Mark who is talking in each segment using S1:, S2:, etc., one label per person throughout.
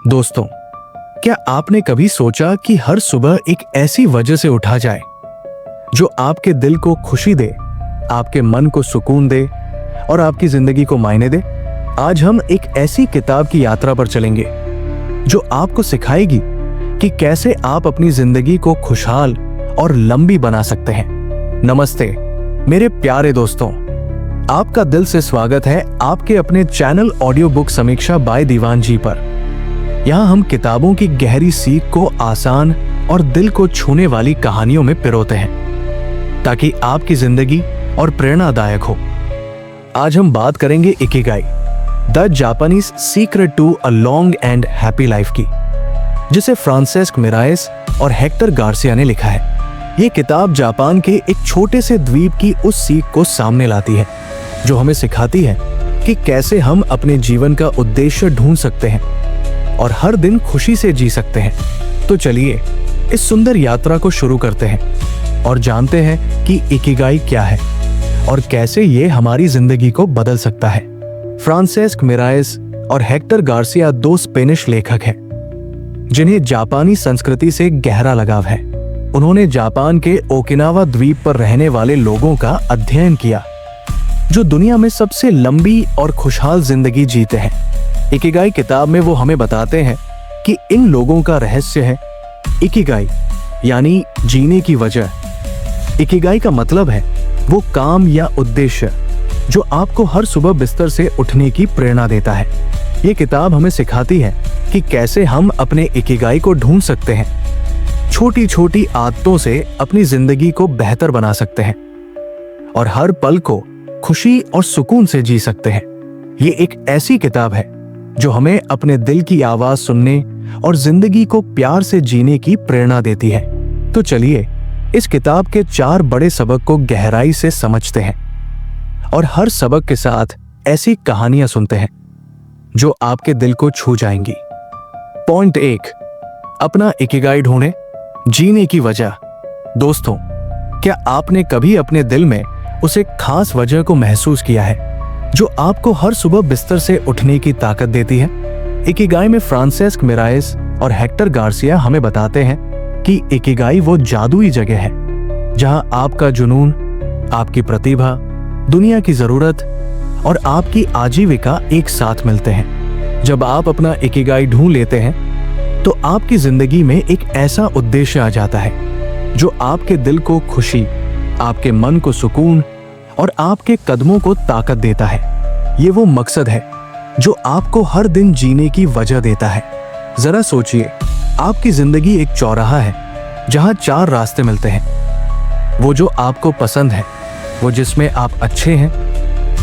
S1: दोस्तों, क्या आपने कभी सोचा कि हर सुबह एक ऐसी वजह से उठा जाए जो आपके दिल को खुशी दे, आपके मन को सुकून दे और आपकी जिंदगी को मायने दे? आज हम एक ऐसी किताब की यात्रा पर चलेंगे जो आपको सिखाएगी कि कैसे आप अपनी जिंदगी को खुशहाल और लंबी बना सकते हैं। नमस्ते मेरे प्यारे दोस्तों, आपका दिल से स्वागत है आपके अपने चैनल ऑडियो बुक समीक्षा बाय दीवान जी पर। यहाँ हम किताबों की गहरी सीख को आसान और दिल को छूने वाली कहानियों में पिरोते हैं ताकि आपकी जिंदगी और प्रेरणादायक हो। आज हम बात करेंगे ikigai, the Japanese secret to a long and happy life की, जिसे फ्रांसेस्क मिरायस और हेक्टर गार्सिया ने लिखा है। ये किताब जापान के एक छोटे से द्वीप की उस सीख को सामने लाती है जो हमें सिखाती है कि कैसे हम अपने जीवन का उद्देश्य ढूंढ सकते हैं और हर दिन खुशी से जी सकते हैं। तो चलिए इस सुंदर यात्रा को शुरू करते हैं और जानते हैं कि इकिगाई क्या है और कैसे ये हमारी जिंदगी को बदल सकता है। फ्रांसेस्क मिरायस और हेक्टर गार्सिया दो स्पेनिश लेखक हैं जिन्हें जापानी संस्कृति से गहरा लगाव है। उन्होंने जापान के ओकिनावा द्वीप पर रहने वाले लोगों का अध्ययन किया जो दुनिया में सबसे लंबी और खुशहाल जिंदगी जीते हैं। इकिगाई किताब में वो हमें बताते हैं कि इन लोगों का रहस्य है इकिगाई, यानी जीने की वजह। इकिगाई का मतलब है वो काम या उद्देश्य जो आपको हर सुबह बिस्तर से उठने की प्रेरणा देता है। ये किताब हमें सिखाती है कि कैसे हम अपने इकिगाई को ढूंढ सकते हैं, छोटी छोटी आदतों से अपनी जिंदगी को बेहतर बना सकते हैं और हर पल को खुशी और सुकून से जी सकते हैं। ये एक ऐसी किताब है जो हमें अपने दिल की आवाज सुनने और जिंदगी को प्यार से जीने की प्रेरणा देती है। तो चलिए इस किताब के 4 बड़े सबक को गहराई से समझते हैं और हर सबक के साथ ऐसी कहानियां सुनते हैं जो आपके दिल को छू जाएंगी। पॉइंट 1, अपना इकिगाई ढूंढें, जीने की वजह। दोस्तों, क्या आपने कभी अपने दिल में उस एक खास वजह को महसूस किया है जो आपको हर सुबह बिस्तर से उठने की ताकत देती है? इकिगाई में फ्रांसेस्क मिरायस और हेक्टर गार्सिया हमें बताते हैं कि इकिगाई वो जादुई जगह है जहां आपका जुनून, आपकी प्रतिभा, दुनिया की जरूरत और आपकी आजीविका एक साथ मिलते हैं। जब आप अपना इकिगाई ढूंढ लेते हैं तो आपकी जिंदगी में एक ऐसा उद्देश्य आ जाता है जो आपके दिल को खुशी, आपके मन को सुकून और आपके कदमों को ताकत देता है। ये वो मकसद है जो आपको हर दिन जीने की वजह देता है। जरा सोचिए, आपकी जिंदगी एक चौराहा है जहां 4 रास्ते मिलते हैं। वो जो आपको पसंद है, वो जिसमें आप अच्छे हैं,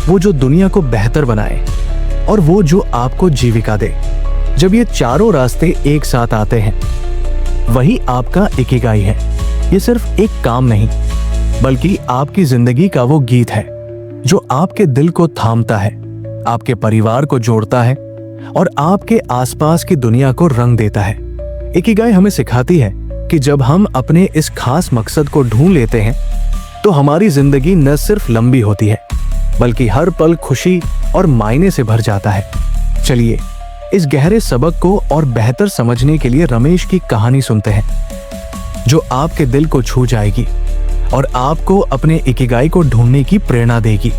S1: वो जो दुनिया को बेहतर बनाए और वो जो आपको जीविका दे। जब ये चारों रास्ते एक साथ आते हैं, वही आपका इकिगाई है। ये सिर्फ एक काम नहीं बल्कि आपकी जिंदगी का वो गीत है जो आपके दिल को थामता है, आपके परिवार को जोड़ता है और आपके आसपास की दुनिया को रंग देता है। इकिगाई हमें सिखाती है कि जब हम अपने इस खास मकसद को ढूंढ लेते हैं तो हमारी जिंदगी न सिर्फ लंबी होती है बल्कि हर पल खुशी और मायने से भर जाता है। चलिए इस गहरे सबक को और बेहतर समझने के लिए रमेश की कहानी सुनते हैं जो आपके दिल को छू जाएगी और आपको अपने इकिगाई को ढूंढने की प्रेरणा देगी।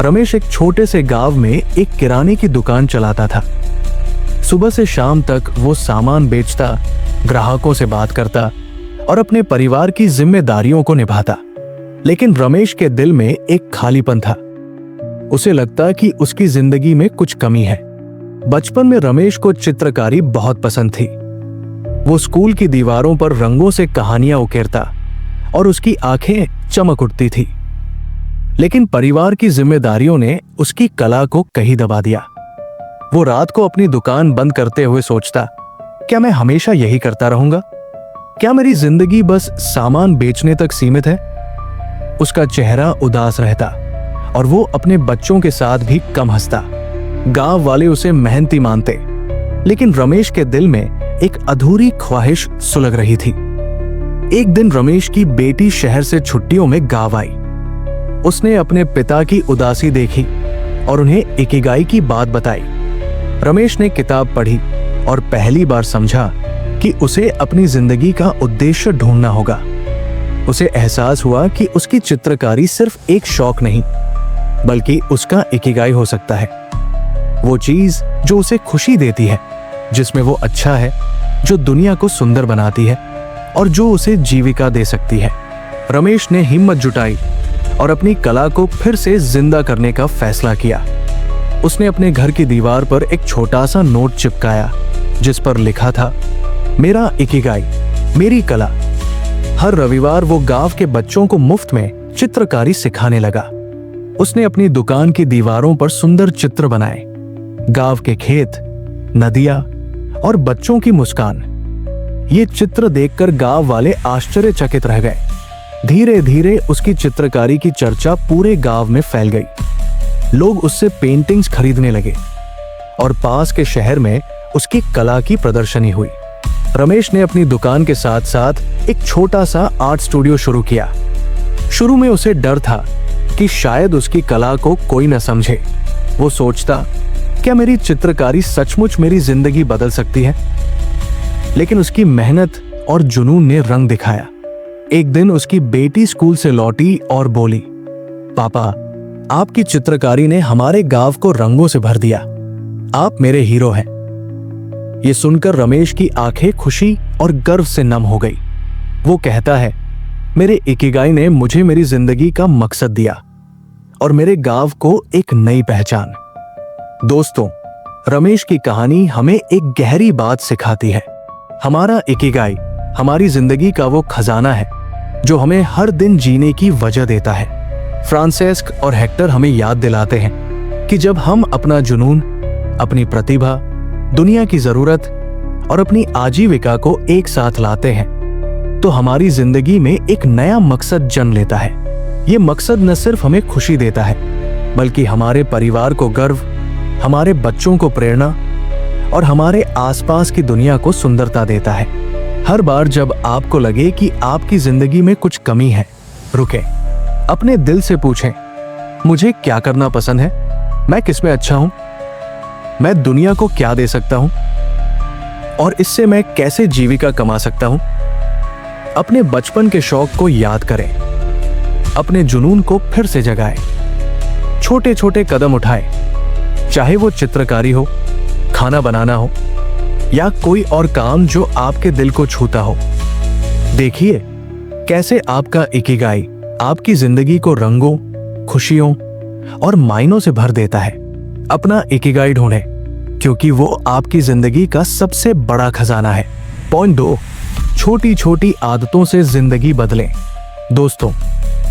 S1: रमेश एक छोटे से गांव में एक किराने की दुकान चलाता था। सुबह से शाम तक वो सामान बेचता, ग्राहकों से बात करता और अपने परिवार की जिम्मेदारियों को निभाता। लेकिन रमेश के दिल में एक खालीपन था। उसे लगता कि उसकी जिंदगी में कुछ कमी है। बचपन में रमेश को चित्रकारी बहुत पसंद थी। वो स्कूल की दीवारों पर रंगों से कहानियां उकेरता और उसकी आंखें चमक उठती थी। लेकिन परिवार की जिम्मेदारियों ने उसकी कला को कहीं दबा दिया। वो रात को अपनी दुकान बंद करते हुए सोचता, क्या मैं हमेशा यही करता रहूंगा? क्या मेरी जिंदगी बस सामान बेचने तक सीमित है? उसका चेहरा उदास रहता और वो अपने बच्चों के साथ भी कम हंसता। गांव वाले उसे मेहनती मानते, लेकिन रमेश के दिल में एक अधूरी ख्वाहिश सुलग रही थी। एक दिन रमेश की बेटी शहर से छुट्टियों में गांव आई। उसने अपने पिता की उदासी देखी और उन्हें इकिगाई की बात बताई। रमेश ने किताब पढ़ी और पहली बार समझा कि उसे अपनी जिंदगी का उद्देश्य ढूंढना होगा। उसे एहसास हुआ कि उसकी चित्रकारी सिर्फ एक शौक नहीं, बल्कि उसका इकिगाई हो सकता है। वो चीज जो उसे खुशी देती है, जिसमें वो अच्छा है, जो दुनिया को सुंदर बनाती है और जो उसे जीविका दे सकती है। रमेश ने हिम्मत जुटाई और अपनी कला को फिर से जिंदा करने का फैसला किया। उसने अपने घर की दीवार पर एक छोटा सा नोट चिपकाया जिस पर लिखा था, मेरा इकिगाई, मेरी कला। हर रविवार वो गांव के बच्चों को मुफ्त में चित्रकारी सिखाने लगा। उसने अपनी दुकान की दीवारों पर सुंदर चित्र बनाए, गांव के खेत, नदियां और बच्चों की मुस्कान। ये चित्र देखकर गांव वाले आश्चर्यचकित रह गए। धीरे धीरे उसकी चित्रकारी की चर्चा पूरे गांव में फैल गई। लोग उससे पेंटिंग्स खरीदने लगे और पास के शहर में उसकी कला की प्रदर्शनी हुई। रमेश ने अपनी दुकान के साथ साथ एक छोटा सा आर्ट स्टूडियो शुरू किया। शुरू में उसे डर था कि शायद उसकी कला को कोई न समझे। वो सोचता, क्या मेरी चित्रकारी सचमुच मेरी जिंदगी बदल सकती है? लेकिन उसकी मेहनत और जुनून ने रंग दिखाया। एक दिन उसकी बेटी स्कूल से लौटी और बोली, पापा, आपकी चित्रकारी ने हमारे गांव को रंगों से भर दिया। आप मेरे हीरो हैं। ये सुनकर रमेश की आंखें खुशी और गर्व से नम हो गई। वो कहता है, मेरे इकिगाई ने मुझे मेरी जिंदगी का मकसद दिया और मेरे गांव को एक नई पहचान। दोस्तों, रमेश की कहानी हमें एक गहरी बात सिखाती है। हमारा इकिगाई हमारी जिंदगी का वो खजाना है जो हमें हर दिन जीने की वजह देता है। फ्रांसेस्क और हेक्टर हमें याद दिलाते हैं कि जब हम अपना जुनून, अपनी प्रतिभा, दुनिया की जरूरत और अपनी आजीविका को एक साथ लाते हैं तो हमारी जिंदगी में एक नया मकसद जन्म लेता है। ये मकसद न सिर्फ हमें खुशी देता है, बल्कि हमारे परिवार को गर्व, हमारे बच्चों को प्रेरणा और हमारे आसपास की दुनिया को सुंदरता देता है। हर बार जब आपको लगे कि आपकी जिंदगी में कुछ कमी है, रुकें, अपने दिल से पूछें, मुझे क्या करना पसंद है? मैं किसमें अच्छा हूं? मैं दुनिया को क्या दे सकता हूं? और इससे मैं कैसे जीविका कमा सकता हूं? अपने बचपन के शौक को याद करें, अपने जुनून को फिर से जगाएं, छोटे छोटे कदम उठाएं, चाहे वो चित्रकारी हो, खाना बनाना हो या कोई और काम जो आपके दिल को छूता हो। देखिए कैसे आपका इकिगाई आपकी जिंदगी को रंगों, खुशियों और मायनों से भर देता है। अपना इकिगाई ढूंढें, क्योंकि वो आपकी जिंदगी का सबसे बड़ा खजाना है। पॉइंट 2, छोटी छोटी आदतों से जिंदगी बदलें। दोस्तों,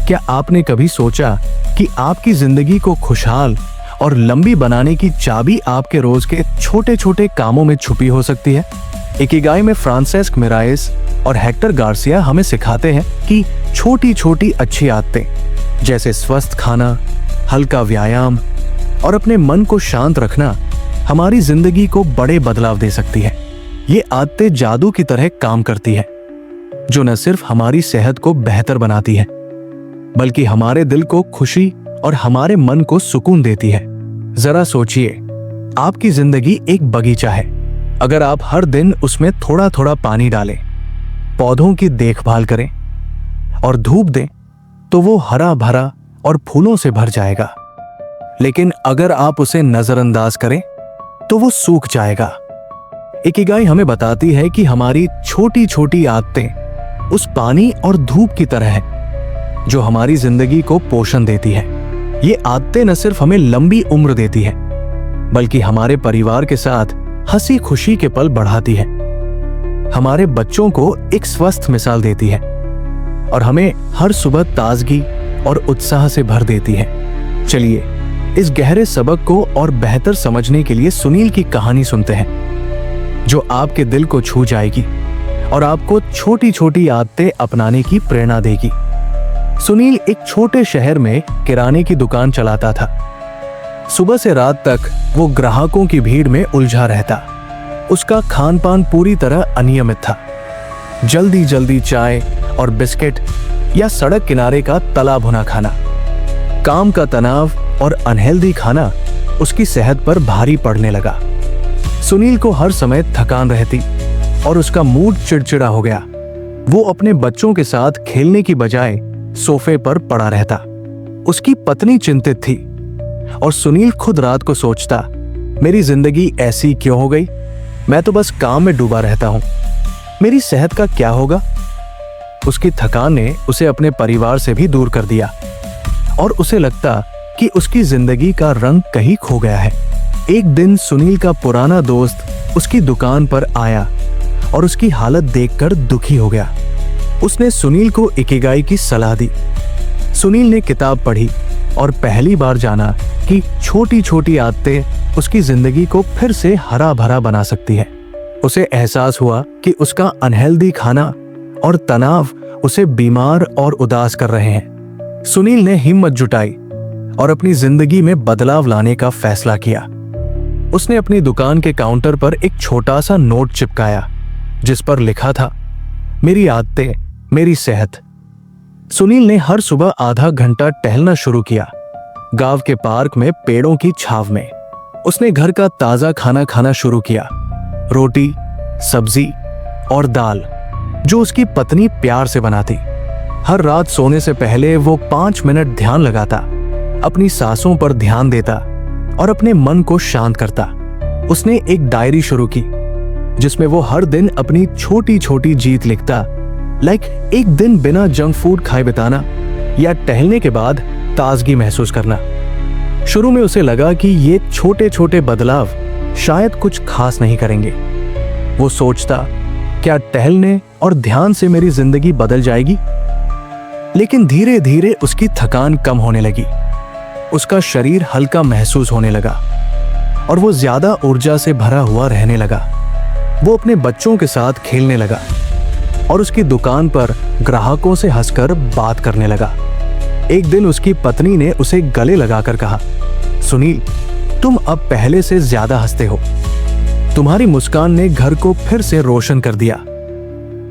S1: क्या आपने कभी सोचा कि आपकी जिंदगी को खुशहाल और लंबी बनाने की चाबी आपके रोज के छोटे छोटे कामों में छुपी हो सकती है? इकिगाई में फ्रांसेस्क मिराइस और हेक्टर गार्सिया हमें सिखाते हैं कि छोटी छोटी अच्छी आदतें, जैसे स्वस्थ खाना, हल्का व्यायाम और अपने मन को शांत रखना, हमारी जिंदगी को बड़े बदलाव दे सकती है। ये आदतें जादू की तरह काम करती है, जो न सिर्फ हमारी सेहत को बेहतर बनाती है, बल्कि हमारे दिल को खुशी और हमारे मन को सुकून देती है। जरा सोचिए, आपकी जिंदगी एक बगीचा है। अगर आप हर दिन उसमें थोड़ा थोड़ा पानी डालें, पौधों की देखभाल करें और धूप दें, तो वो हरा भरा और फूलों से भर जाएगा। लेकिन अगर आप उसे नजरअंदाज करें तो वो सूख जाएगा। इकिगाई हमें बताती है कि हमारी छोटी छोटी आदतें उस पानी और धूप की तरह है जो हमारी जिंदगी को पोषण देती है। ये आदतें न सिर्फ हमें लंबी उम्र देती है, बल्कि हमारे परिवार के साथ हंसी खुशी के पल बढ़ाती है, हमारे बच्चों को एक स्वस्थ मिसाल देती है और हमें हर सुबह ताजगी और उत्साह से भर देती है। चलिए इस गहरे सबक को और बेहतर समझने के लिए सुनील की कहानी सुनते हैं, जो आपके दिल को छू जाएगी और आपको छोटी छोटी आदतें अपनाने की प्रेरणा देगी। सुनील एक छोटे शहर में किराने की दुकान चलाता था। सुबह से रात तक वो ग्राहकों की भीड़ में उलझा रहता। उसका खान पान पूरी तरह अनियमित था। जल्दी जल्दी चाय और बिस्किट या सड़क किनारे का तला भुना खाना। काम का तनाव और अनहेल्दी खाना उसकी सेहत पर भारी पड़ने लगा। सुनील को हर समय थकान रहती और उसका मूड चिड़चिड़ा हो गया। वो अपने बच्चों के साथ खेलने की बजाय सोफे पर पड़ा रहता। उसकी पत्नी चिंतित थी और सुनील खुद रात को सोचता, मेरी जिंदगी ऐसी क्यों हो गई? मैं तो बस काम में डूबा रहता हूं। मेरी सेहत का क्या होगा? उसकी थकान ने उसे अपने परिवार से भी दूर कर दिया और उसे लगता कि उसकी जिंदगी का रंग कहीं खो गया है। एक दिन सुनील का पुराना दोस्त उसकी दुकान पर आया और उसकी हालत देखकर दुखी हो गया। उसने सुनील को इकिगाई की सलाह दी। सुनील ने किताब पढ़ी और पहली बार जाना कि छोटी छोटी आदतें उसकी जिंदगी को फिर से हरा भरा बना सकती है। उसे एहसास हुआ कि उसका अनहेल्दी खाना और तनाव उसे बीमार और उदास कर रहे हैं। सुनील ने हिम्मत जुटाई और अपनी जिंदगी में बदलाव लाने का फैसला किया। उसने अपनी दुकान के काउंटर पर एक छोटा सा नोट चिपकाया जिस पर लिखा था, मेरी आदतें, मेरी सेहत। सुनील ने हर सुबह आधा घंटा टहलना शुरू किया, गांव के पार्क में पेड़ों की छाव में। उसने घर का ताजा खाना खाना शुरू किया, रोटी, सब्जी और दाल, जो उसकी पत्नी प्यार से बनाती। हर रात सोने से पहले वो 5 मिनट ध्यान लगाता, अपनी सांसों पर ध्यान देता और अपने मन को शांत करता। उसने एक डायरी शुरू की जिसमें वो हर दिन अपनी छोटी छोटी जीत लिखता, लाइक एक दिन बिना जंक फूड खाए बिताना या टहलने के बाद ताजगी महसूस करना। शुरू में उसे लगा कि ये छोटे छोटे बदलाव शायद कुछ खास नहीं करेंगे। वो सोचता, क्या टहलने और ध्यान से मेरी जिंदगी बदल जाएगी? लेकिन धीरे धीरे उसकी थकान कम होने लगी, उसका शरीर हल्का महसूस होने लगा और वो ज्यादा ऊर्जा से भरा हुआ रहने लगा। वो अपने बच्चों के साथ खेलने लगा और उसकी दुकान पर ग्राहकों से हंसकर बात करने लगा। एक दिन उसकी पत्नी ने उसे गले लगाकर कहा, सुनील, तुम अब पहले से ज्यादा हंसते हो। तुम्हारी मुस्कान ने घर को फिर से रोशन कर दिया।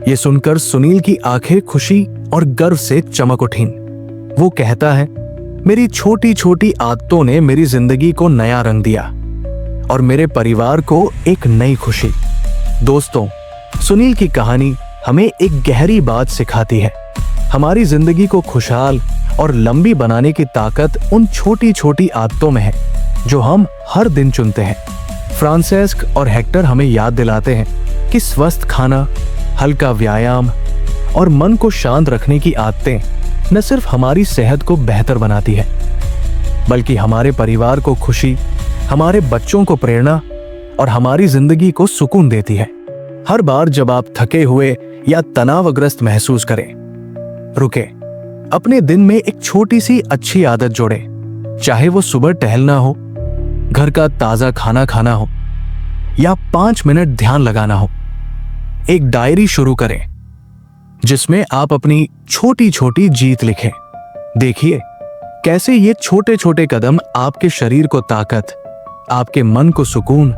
S1: ये सुनकर सुनील की आंखें खुशी और गर्व से चमक उठीं। वो कहता है, मेरी छोटी छोटी आदतों ने मेरी जिंदगी को नया रंग दिया और मेरे परिवार को एक नई खुशी। दोस्तों, सुनील की कहानी हमें एक गहरी बात सिखाती है। हमारी जिंदगी को खुशहाल और लंबी बनाने की ताकत उन छोटी छोटी आदतों में है जो हम हर दिन चुनते हैं। फ्रांसेस्क और हेक्टर हमें याद दिलाते हैं कि स्वस्थ खाना, हल्का व्यायाम और मन को शांत रखने की आदतें न सिर्फ हमारी सेहत को बेहतर बनाती है, बल्कि हमारे परिवार को खुशी, हमारे बच्चों को प्रेरणा और हमारी जिंदगी को सुकून देती है। हर बार जब आप थके हुए या तनावग्रस्त महसूस करें, रुके, अपने दिन में एक छोटी सी अच्छी आदत जोड़े, चाहे वो सुबह टहलना हो, घर का ताजा खाना खाना हो या 5 मिनट ध्यान लगाना हो। एक डायरी शुरू करें जिसमें आप अपनी छोटी छोटी जीत लिखें। देखिए कैसे ये छोटे छोटे कदम आपके शरीर को ताकत, आपके मन को सुकून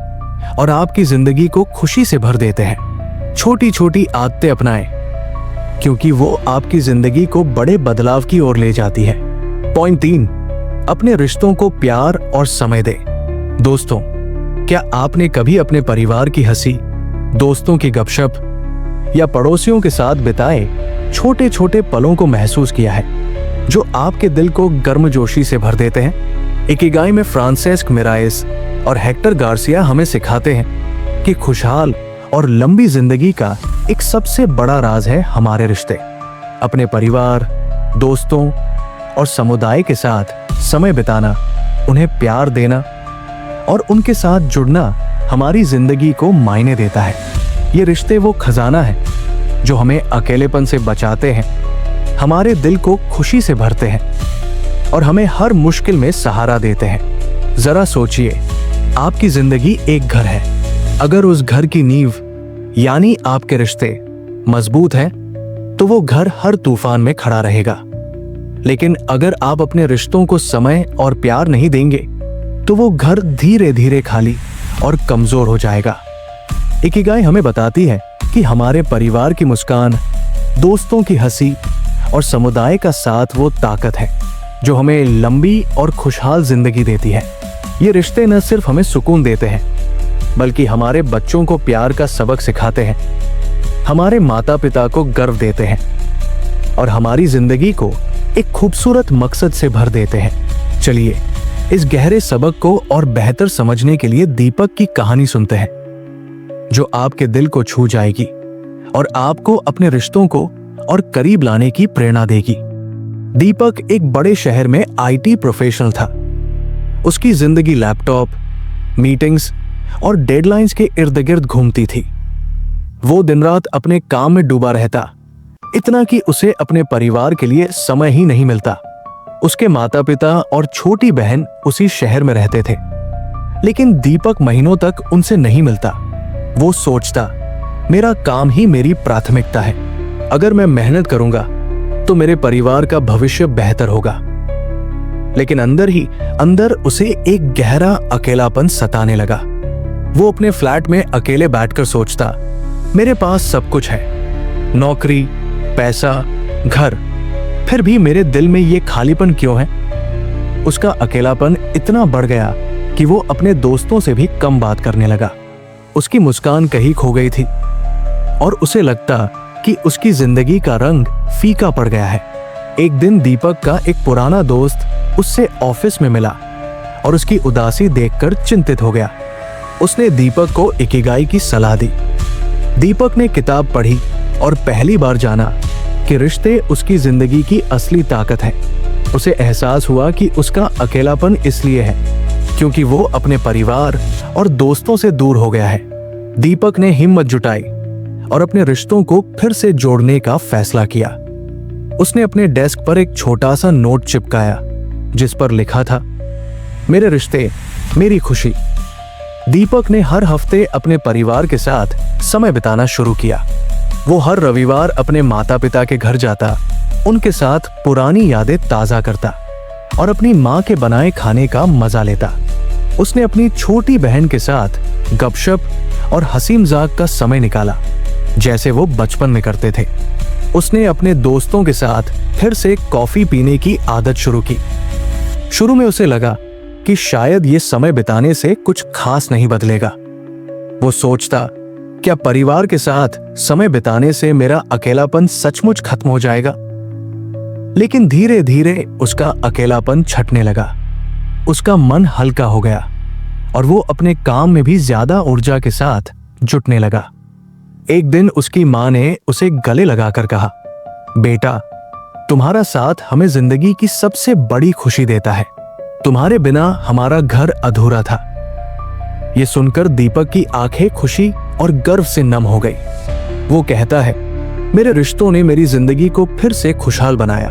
S1: और आपकी जिंदगी को खुशी से भर देते हैं। छोटी छोटी आदतें अपनाएं क्योंकि वो आपकी जिंदगी को बड़े बदलाव की ओर ले जाती है। पॉइंट 3, अपने रिश्तों को प्यार और समय दें। दोस्तों, क्या आपने कभी अपने परिवार की हंसी, दोस्तों की गपशप या पड़ोसियों के साथ बिताए छोटे छोटे पलों को महसूस किया है जो आपके दिल को गर्मजोशी से भर देते हैं? इकिगाई में फ्रांसेस्क मिराइस और हेक्टर गार्सिया हमें सिखाते हैं कि खुशहाल और लंबी जिंदगी का एक सबसे बड़ा राज है हमारे रिश्ते। अपने परिवार, दोस्तों और समुदाय के साथ समय बिताना, उन्हें प्यार देना और उनके साथ जुड़ना हमारी जिंदगी को मायने देता है। ये रिश्ते वो खजाना है जो हमें अकेलेपन से बचाते हैं, हमारे दिल को खुशी से भरते हैं और हमें हर मुश्किल में सहारा देते हैं। जरा सोचिए, आपकी जिंदगी एक घर है। अगर उस घर की नींव यानी आपके रिश्ते मजबूत हैं, तो वो घर हर तूफान में खड़ा रहेगा। लेकिन अगर आप अपने रिश्तों को समय और प्यार नहीं देंगे, तो वो घर धीरे धीरे खाली और कमजोर हो जाएगा। इकिगाई हमें बताती है कि हमारे परिवार की मुस्कान, दोस्तों की हंसी और समुदाय का साथ वो ताकत है जो हमें लंबी और खुशहाल जिंदगी देती है। ये रिश्ते न सिर्फ हमें सुकून देते हैं, बल्कि हमारे बच्चों को प्यार का सबक सिखाते हैं, हमारे माता पिता को गर्व देते हैं और हमारी जिंदगी को एक खूबसूरत मकसद से भर देते हैं। चलिए इस गहरे सबक को और बेहतर समझने के लिए दीपक की कहानी सुनते हैं, जो आपके दिल को छू जाएगी और आपको अपने रिश्तों को और करीब लाने की प्रेरणा देगी। दीपक एक बड़े शहर में आईटी प्रोफेशनल था। उसकी जिंदगी लैपटॉप, मीटिंग्स और डेडलाइंस के इर्द गिर्द घूमती थी। वो दिन रात अपने काम में डूबा रहता, इतना कि उसे अपने परिवार के लिए समय ही नहीं मिलता। उसके माता पिता और छोटी बहन उसी शहर में रहते थे, लेकिन दीपक महीनों तक उनसे नहीं मिलता। वो सोचता, मेरा काम ही मेरी प्राथमिकता है। अगर मैं मेहनत करूंगा तो मेरे परिवार का भविष्य बेहतर होगा। लेकिन अंदर ही अंदर उसे एक गहरा अकेलापन सताने लगा। वो अपने फ्लैट में अकेले बैठकर सोचता, मेरे पास सब कुछ है, नौकरी, पैसा, घर, फिर भी मेरे दिल में ये खालीपन क्यों है? उसका अकेलापन इतना बढ़ गया कि वो अपने दोस्तों से भी कम बात करने लगा। उसकी मुस्कान कहीं खो गई थी और उसे लगता कि उसकी जिंदगी का रंग फीका पड़ गया है। एक दिन दीपक का एक पुराना दोस्त उससे ऑफिस में मिला और उसकी उदासी देखकर चिंतित हो गया। उसने दीपक को इकिगाई की सलाह दी। दीपक ने किताब पढ़ी और पहली बार जाना कि रिश्ते उसकी जिंदगी की असली ताकत है। उसे एहसास हुआ कि उसका अकेलापन इसलिए है क्योंकि वो अपने परिवार और दोस्तों से दूर हो गया है। दीपक ने हिम्मत जुटाई और अपने रिश्तों को फिर से जोड़ने का फैसला किया। उसने अपने डेस्क पर एक छोटा सा नोट चिपकाया जिस पर लिखा था, मेरे रिश्ते, मेरी खुशी। दीपक ने हर हफ्ते अपने परिवार के साथ समय बिताना शुरू किया। वो हर रविवार अपने माता पिता के घर जाता, उनके साथ पुरानी यादें ताजा करता और अपनी माँ के बनाए खाने का मजा लेता। उसने अपनी छोटी बहन के साथ गपशप और हंसी मजाक का समय निकाला, जैसे वो बचपन में करते थे। उसने अपने दोस्तों के साथ फिर से कॉफी पीने की आदत शुरू की। शुरू में उसे लगा कि शायद ये समय बिताने से कुछ खास नहीं बदलेगा। वो सोचता, क्या परिवार के साथ समय बिताने से मेरा अकेलापन सचमुच खत्म हो जाएगा? लेकिन धीरे धीरे उसका अकेलापन छटने लगा। उसका मन हल्का हो गया और वो अपने काम में भी ज्यादा ऊर्जा के साथ जुटने लगा। एक दिन उसकी माँ ने उसे गले लगाकर कहा, बेटा, तुम्हारा साथ हमें जिंदगी की सबसे बड़ी खुशी देता है। तुम्हारे बिना हमारा घर अधूरा था। ये सुनकर दीपक की आंखें खुशी और गर्व से नम हो गई। वो कहता है, मेरे रिश्तों ने मेरी जिंदगी को फिर से खुशहाल बनाया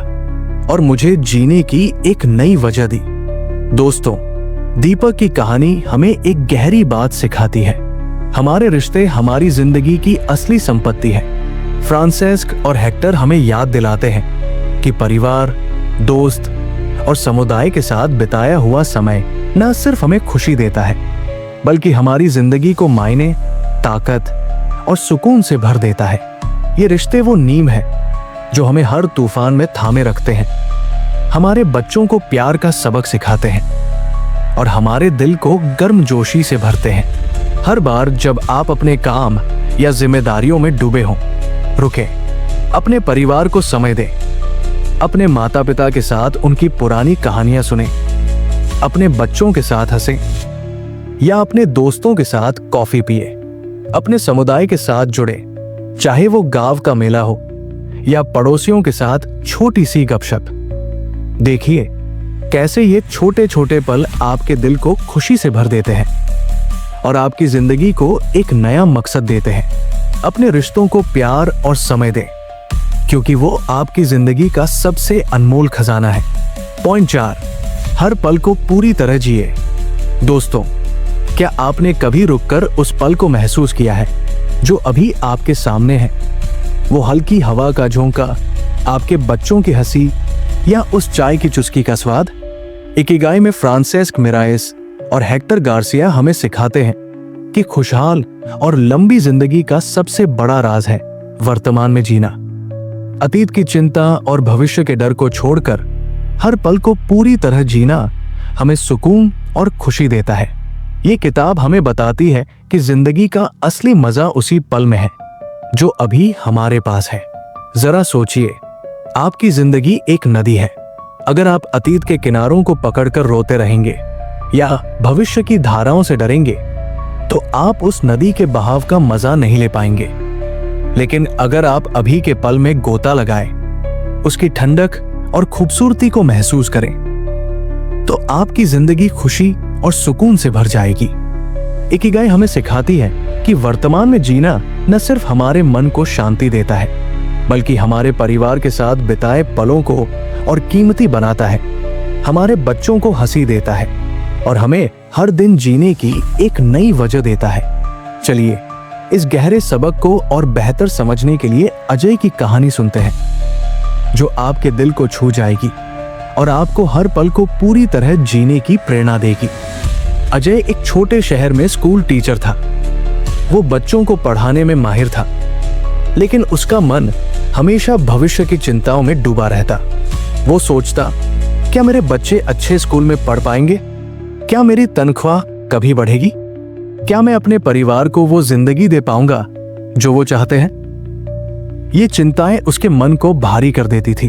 S1: और मुझे जीने की एक नई वजह दी। दोस्तों, दीपक की कहानी हमें एक गहरी बात सिखाती है। हमारे रिश्ते हमारी जिंदगी की असली संपत्ति है। फ्रांसेस्क और हेक्टर हमें याद दिलाते हैं कि परिवार, दोस्त और समुदाय के साथ बिताया हुआ समय न सिर्फ हमें खुशी देता है, बल्कि हमारी जिंदगी को मायने, ताकत और सुकून से भर देता है। ये रिश्ते वो नींव है जो हमें हर तूफान में थामे रखते हैं, हमारे बच्चों को प्यार का सबक सिखाते हैं और हमारे दिल को गर्मजोशी से भरते हैं। हर बार जब आप अपने काम या जिम्मेदारियों में डूबे हों, रुके, अपने परिवार को समय दें, अपने माता पिता के साथ उनकी पुरानी कहानियां सुने, अपने बच्चों के साथ हंसें या अपने दोस्तों के साथ कॉफी पिए, अपने समुदाय के साथ जुड़े, चाहे वो गांव का मेला हो या पड़ोसियों के साथ छोटी सी गपशप। देखिए कैसे ये छोटे छोटे पल आपके दिल को खुशी से भर देते हैं और आपकी जिंदगी को एक नया मकसद देते हैं। अपने रिश्तों को प्यार और समय दें, क्योंकि वो आपकी जिंदगी का सबसे अनमोल खजाना है। पॉइंट 4, हर पल को पूरी तरह जिए। दोस्तों, क्या आपने कभी रुककर उस पल को महसूस किया है जो अभी आपके सामने है? वो हल्की हवा का झोंका, आपके बच्चों की हंसी या उस चाय की चुस्की का स्वाद? इकिगाई में फ्रांसेस्क मिराइस और हेक्टर गार्सिया हमें सिखाते हैं कि खुशहाल और लंबी जिंदगी का सबसे बड़ा राज है वर्तमान में जीना। अतीत की चिंता और भविष्य के डर को छोड़कर हर पल को पूरी तरह जीना हमें सुकून और खुशी देता है। ये किताब हमें बताती है कि जिंदगी का असली मजा उसी पल में है जो अभी हमारे पास है। जरा सोचिए, आपकी जिंदगी एक नदी है। अगर आप अतीत के किनारों को पकड़कर रोते रहेंगे या भविष्य की धाराओं से डरेंगे तो आप उस नदी के बहाव का मजा नहीं ले पाएंगे। लेकिन अगर आप अभी के पल में गोता लगाएं, उसकी ठंडक और खूबसूरती को महसूस करें, तो आपकी जिंदगी खुशी और सुकून से भर जाएगी। इकिगाई हमें सिखाती है कि वर्तमान में जीना न सिर्फ हमारे मन को शांति देता है, बल्कि हमारे परिवार के साथ बिताए पलों को और कीमती बनाता है, हमारे बच्चों को हंसी देता है और हमें हर दिन जीने की एक नई वजह देता है। चलिए इस गहरे सबक को और बेहतर समझने के लिए अजय की कहानी सुनते हैं, जो आपके दिल को छू जाएगी और आपको हर पल को पूरी तरह जीने की प्रेरणा देगी। अजय एक छोटे शहर में स्कूल टीचर था। वो बच्चों को पढ़ाने में माहिर था, लेकिन उसका मन हमेशा भविष्य की चिंताओं में डूबा रहता। वो सोचता, क्या मेरे बच्चे अच्छे स्कूल में पढ़ पाएंगे? क्या मेरी तनख्वाह कभी बढ़ेगी? क्या मैं अपने परिवार को वो जिंदगी दे पाऊंगा जो वो चाहते हैं? ये चिंताएं उसके मन को भारी कर देती थी।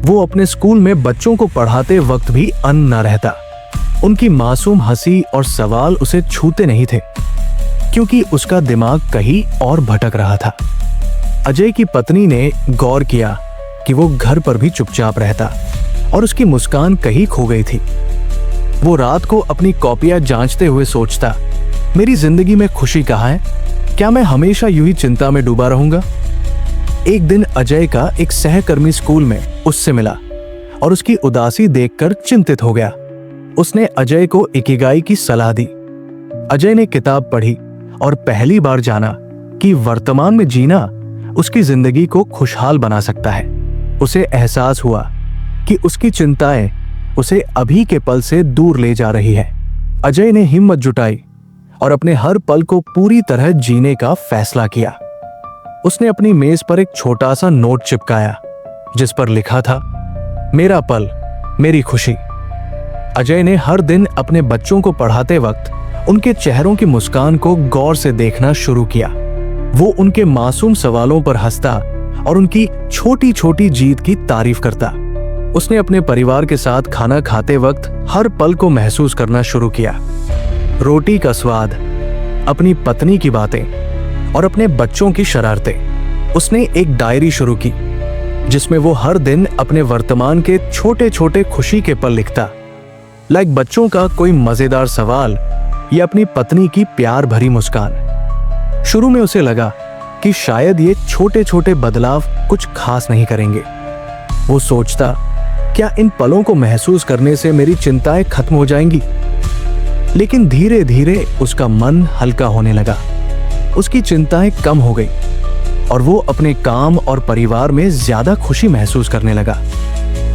S1: वो अपने स्कूल में बच्चों को पढ़ाते वक्त भी अन्न न रहता। उनकी मासूम हंसी और सवाल उसे छूते नहीं थे, क्योंकि उसका दिमाग कहीं और भटक रहा था। अजय की पत्नी ने गौर किया कि वो घर पर भी चुपचाप रहता और उसकी मुस्कान कहीं खो गई थी। वो रात को अपनी कॉपियां जांचते हुए सोचता, मेरी जिंदगी में खुशी कहाँ है? क्या मैं हमेशा यूं ही चिंता में डूबा रहूंगा? एक दिन अजय का एक सहकर्मी स्कूल में उससे मिला और उसकी उदासी देखकर चिंतित हो गया। उसने अजय को इकिगाई की सलाह दी। अजय ने किताब पढ़ी और पहली बार जाना कि वर्तमान में जीना उसकी जिंदगी को खुशहाल बना सकता है। उसे एहसास हुआ कि उसकी चिंताएं उसे अभी के पल से दूर ले जा रही है। अजय ने हिम्मत जुटाई और अपने हर पल को पूरी तरह जीने का फैसला किया। उसने अपनी मेज पर एक छोटा सा नोट चिपकाया जिस पर लिखा था, मेरा पल मेरी खुशी। अजय ने हर दिन अपने बच्चों को पढ़ाते वक्त उनके चेहरों की मुस्कान को गौर से देखना शुरू किया। वो उनके मासूम सवालों पर हंसता और उनकी छोटी छोटी जीत की तारीफ करता। उसने अपने परिवार के साथ खाना खाते वक्त हर पल को महसूस करना शुरू किया। रोटी का स्वाद, अपनी पत्नी की बातें और अपने बच्चों की शरारतें। उसने एक डायरी शुरू की जिसमें वो हर दिन अपने वर्तमान के छोटे छोटे खुशी के पल लिखता, लाइक बच्चों का कोई मजेदार सवाल या अपनी पत्नी की प्यार भरी मुस्कान। शुरू में उसे लगा कि शायद ये छोटे छोटे बदलाव कुछ खास नहीं करेंगे। वो सोचता, क्या इन पलों को महसूस करने से मेरी चिंताएं खत्म हो जाएंगी? लेकिन धीरे धीरे उसका मन हल्का होने लगा। उसकी चिंताएं कम हो गई और वो अपने काम और परिवार में ज्यादा खुशी महसूस करने लगा।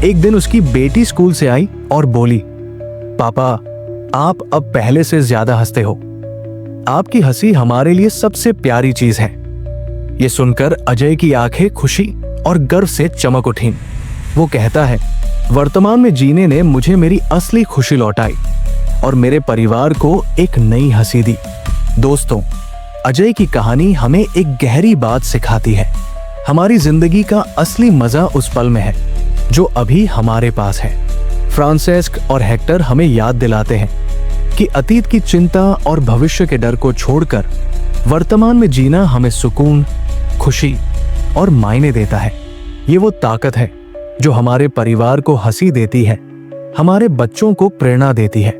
S1: एक दिन उसकी बेटी स्कूल से आई और बोली, पापा, आप अब पहले से ज्यादा हंसते हो। आपकी हंसी हमारे लिए सबसे प्यारी चीज है। ये सुनकर अजय की आंखें खुशी और गर्व से चमक उठीं। वो कहता है, वर्तमान में जीने ने मुझे मेरी असली खुशी लौटाई और मेरे परिवार को एक नई हंसी दी। दोस्तों, अजय की कहानी हमें एक गहरी बात सिखाती है। हमारी जिंदगी का असली मजा उस पल में है जो अभी हमारे पास है। फ्रांसेस्क और हेक्टर हमें याद दिलाते हैं कि अतीत की चिंता और भविष्य के डर को छोड़कर वर्तमान में जीना हमें सुकून, खुशी और मायने देता है। ये वो ताकत है जो हमारे परिवार को हंसी देती है, हमारे बच्चों को प्रेरणा देती है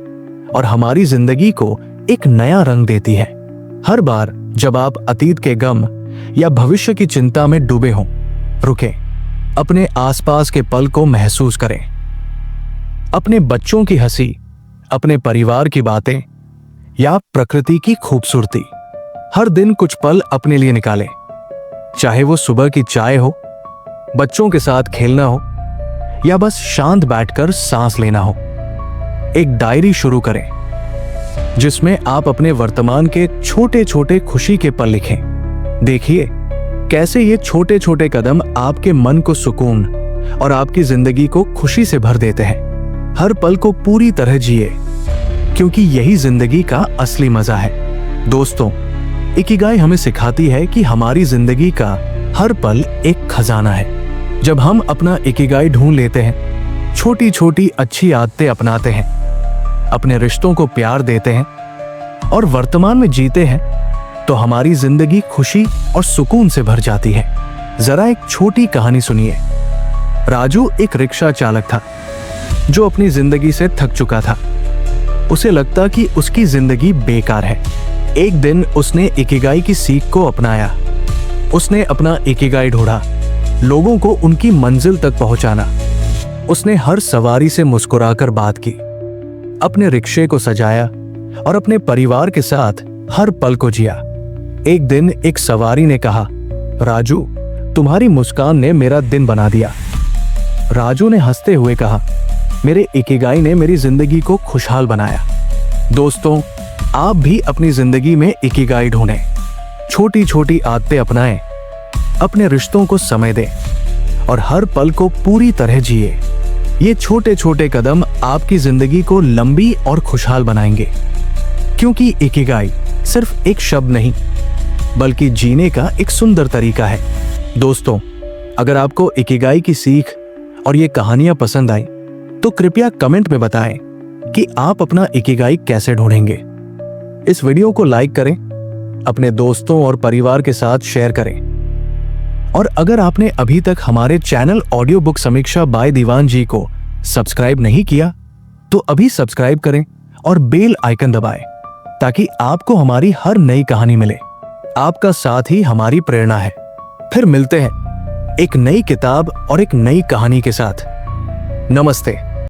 S1: और हमारी जिंदगी को एक नया रंग देती है। हर बार जब आप अतीत के गम या भविष्य की चिंता में डूबे हों, रुकें, अपने आसपास के पल को महसूस करें। अपने बच्चों की हंसी, अपने परिवार की बातें या प्रकृति की खूबसूरती। हर दिन कुछ पल अपने लिए निकालें, चाहे वो सुबह की चाय हो, बच्चों के साथ खेलना हो या बस शांत बैठकर सांस लेना हो। एक डायरी शुरू करें जिसमें आप अपने वर्तमान के छोटे छोटे खुशी के पल लिखें। देखिए कैसे ये छोटे छोटे कदम आपके मन को सुकून और आपकी जिंदगी को खुशी से भर देते हैं। हर पल को पूरी तरह जिए, क्योंकि यही जिंदगी का असली मजा है। दोस्तों, इकिगाई हमें सिखाती है कि हमारी जिंदगी का हर पल एक खजाना है। जब हम अपना इकिगाई ढूंढ लेते हैं, छोटी छोटी अच्छी आदतें अपनाते हैं, अपने रिश्तों को प्यार देते हैं और वर्तमान में जीते हैं, तो हमारी जिंदगी खुशी और सुकून से भर जाती है। जरा एक छोटी कहानी सुनिए। राजू एक रिक्शा चालक था जो अपनी जिंदगी से थक चुका था। उसे लगता कि उसकी जिंदगी बेकार है। एक दिन उसने इकिगाई की सीख को अपनाया। उसने अपना इकिगाई ढूंढा, लोगों को उनकी मंजिल तक पहुंचाना। उसने हर सवारी से मुस्कुराकर बात की, अपने रिक्शे को सजाया और अपने परिवार के साथ हर पल को जिया। एक दिन एक सवारी ने कहा, राजू, तुम्हारी मुस्कान ने मेरा दिन बना दिया। राजू ने हंसते हुए कहा, मेरे इकिगाई ने मेरी जिंदगी को खुशहाल बनाया। दोस्तों, आप भी अपनी जिंदगी में इकिगाई ढूंढें, छोटी छोटी आदतें अपनाएं, अपने रिश्तों को समय दें और हर पल को पूरी तरह जिए। ये छोटे छोटे कदम आपकी जिंदगी को लंबी और खुशहाल बनाएंगे, क्योंकि इकिगाई सिर्फ एक शब्द नहीं, बल्कि जीने का एक सुंदर तरीका है। दोस्तों, अगर आपको इकिगाई की सीख और ये कहानियां पसंद आई तो कृपया कमेंट में बताएं कि आप अपना इकिगाई कैसे ढूंढेंगे। इस वीडियो को लाइक करें, अपने दोस्तों और परिवार के साथ शेयर करें और अगर आपने अभी तक हमारे चैनल ऑडियो बुक समीक्षा बाय दीवान जी को सब्सक्राइब नहीं किया तो अभी सब्सक्राइब करें और बेल आइकन दबाएं ताकि आपको हमारी हर नई कहानी मिले। आपका साथ ही हमारी प्रेरणा है। फिर मिलते हैं एक नई किताब और एक नई कहानी के साथ। नमस्ते।